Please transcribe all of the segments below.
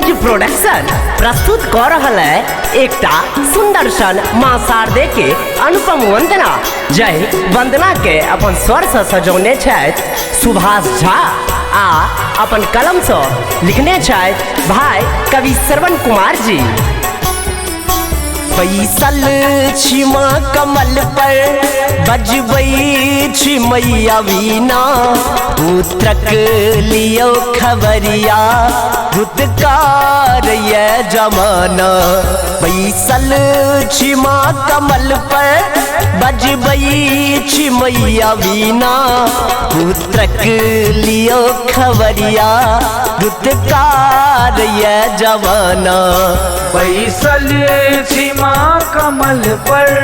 कुंज प्रोडक्शन प्रस्तुत कर रहा है एकटा सुंदर सन मां शारदे के अनुपम वंदना। जय वंदना के अपन स्वर से सजौने सुभाष झा आ अपन कलम से लिखने भाई कवि श्रवण कुमार जी। बैसल छी माँ कमल पर बजबै छी मैया वीणा, पुत्रक लियो खबरिया भूतकार ये जमाना। बैसल छी माँ कमल पर बजबै छी मैया वीणा, पुत्रक लियो खबरिया भूतकार ये जमाना। बैसल छी माँ कमल पर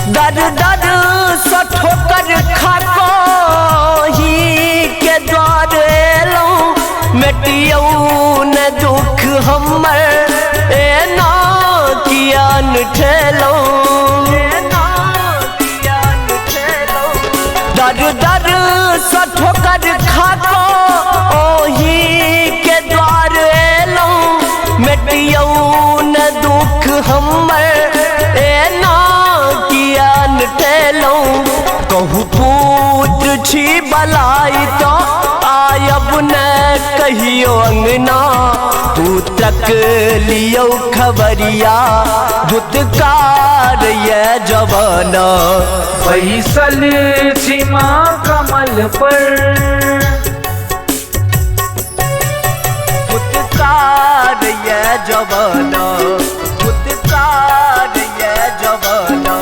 दर दर से ठोकर खाको ही के द्वार एलौं, मिटियौ न दुख हमर एना कियान ठेलौं। दर दर से ठोकर खाको ओही के द्वार एलौं, मिटियौ न दुख हमर एना कहू पूत छी बलाई तो आयब न कहियो अंगना, पुत्रक लियो खबरिया भूतकार ये जवाना। बैसल छी माँ कमल पर भूतकार ये जवाना, भूतकार ये जवाना।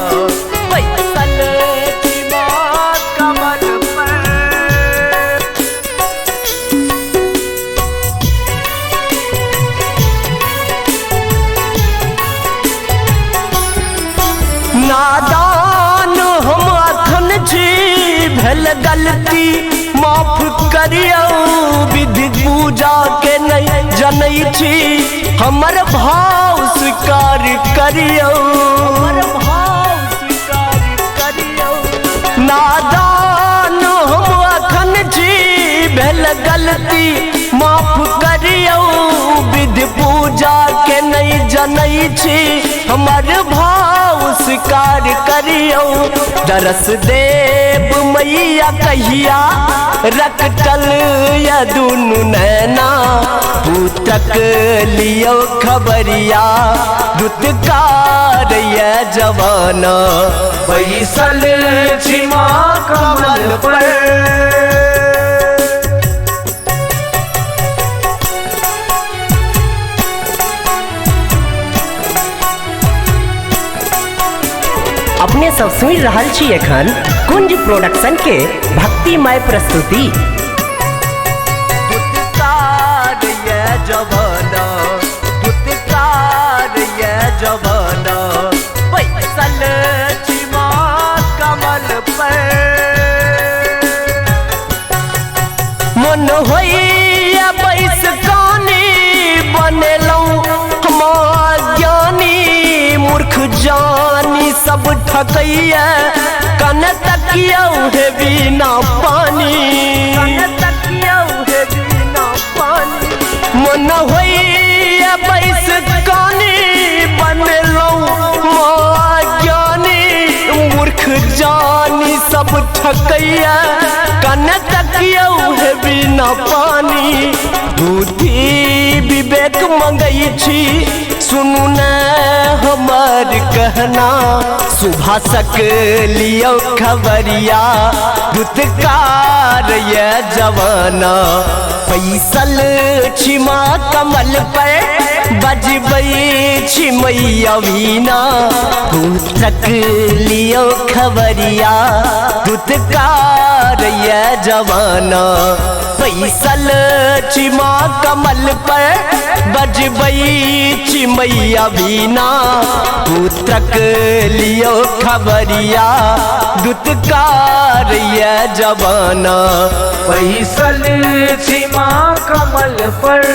नादान हम अखन छी भेल गलती माफ करियो, विधि पूजा के नहीं जनै छी हमर भाव स्वीकार करियो। नादान हम अखन छी भेल गलती माफ करियो, विधि पूजा के नहीं जनै छी हमर भाव स्वीकार करियो। दरस देव मैया कहिया रखटल या दुनु नैना, पुत्रक लियो खबरिया भूतकार ये जवाना। बैसल छी माँ कमल पर अपने सब सुन रहल छी एखन कुंज प्रोडक्शन के भक्तिमय प्रस्तुति। भूतकार ये जवाना, भूतकार ये जवाना। बैसल छी माँ कमल पर मन होइया बैस कानी बनेलौं हम ज्ञानी, मूर्ख जानी सब ठकैया कन तकियौ हे बिना पानी। मन होइया बैस कानी बनेलौं माँ ज्ञानी, मूर्ख जानी सब ठकैया कन तकियौ हे बिना पानी। बुद्धि विवेक मंगै छी सुनू न हमार कहना, सुभाषक लियो खबरिया भूतकार ये जवाना। बैसल छी माँ कमल पर बजबै छी मैया वीणा, पुत्रक लियो खबरिया भूतकार ये जवाना। बैसल चिमा कमल पर बजबई चिमैया बीना पुत्रक लियो खबरिया दुत्कार ये जवाना बैसल छिमा कमल पर